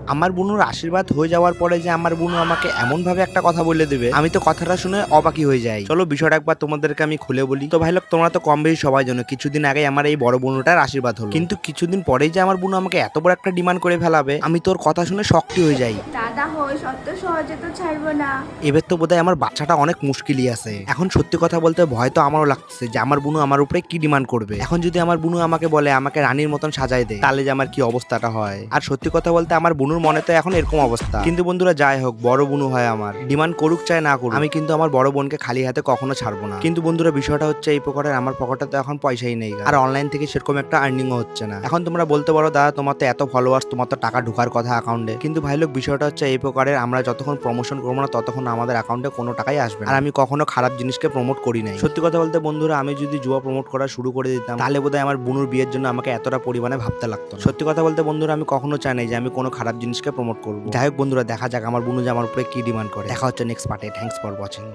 আমার বুনুর আশীর্বাদ হয়ে যাওয়ার পরে যে আমার বুনু আমাকে এমন ভাবে একটা কথা বলে দেবে, আমি তো কথাটা শুনে অবাকই হয়ে যাই। চলো বিষয়টা একবার তোমাদেরকে আমি খুলে বলি। তো ভাই লোক, তোমরা তো কম বেশি সবাই জানো কিছুদিন আগে আমার এই বড় বুনুটার আশীর্বাদ হলো, কিন্তু কিছুদিন পরেই যে আমার বুনু আমাকে এত বড় একটা ডিমান্ড করে ফেলাবে, আমি তোর কথা শুনে শক্তি হয়ে যাই। দাদা হই অত সহজে তো ছাড়বো না। এবার তো বোধহয় আমার বাচ্চাটা অনেক মুশকিলই আছে। এখন সত্যি কথা বলতে ভয় তো আমারও লাগছে যে আমার বুনু আমার উপরে কি ডিমান্ড করবে। এখন যদি আমার বুনু আমাকে বলে আমাকে রানীর মতন সাজাই দেয়, তাহলে যে আমার কি অবস্থাটা হয়। আর সত্যি কথা বলতে আমার বুনুর মনে তো এখন এরকম অবস্থা। কিন্তু বন্ধুরা যাই হোক, বড় বুনু হয় আমার, ডিমান্ড করুক চাই না করুক, আমি কিন্তু আমার বড় বোনকে খালি হাতে কখনো ছাড়বো না। কিন্তু বন্ধুরা বিষয়টা হচ্ছে এই প্রকারের, আমার পকেটে তো এখন পয়সাই নেই, আর অনলাইন থেকে সেরকম একটা আর্নিংও হচ্ছে না। এখন তোমরা বলতে পারো দাদা তোমার তো এত ফলোয়ার্স, তোমার তো টাকা ঢোকার কথা অ্যাকাউন্টে, কিন্তু ভাই লোক বিষয়টা হচ্ছে এই প্রকারের, আমরা যতক্ষণ প্রমোশন করবো না ততক্ষণ আমাদের অ্যাকাউন্টে কোনো টাকাই আসবে না। আর আমি কখনো খারাপ জিনিসকে প্রমোট করি নাই। সত্যি কথা বলতে বন্ধুরা, আমি যদি জুয়া প্রমোট করা শুরু করে দিতাম, তাহলে বোধহয় আমার বুনুর বিয়ের জন্য আমাকে এতটা পরিমাণে ভাবতে লাগতো না। সত্যি কথা বলতে বন্ধুরা, আমি কখনো চাই নাই যে আমি কোনো খারাপ জিনিসকে প্রমোট করবো। যাই হোক বন্ধুরা, দেখা যাক আমার বুনু যে আমার উপরে কি ডিমান্ড করে। দেখা হচ্ছে নেক্সট পার্টে। Thanks for watching.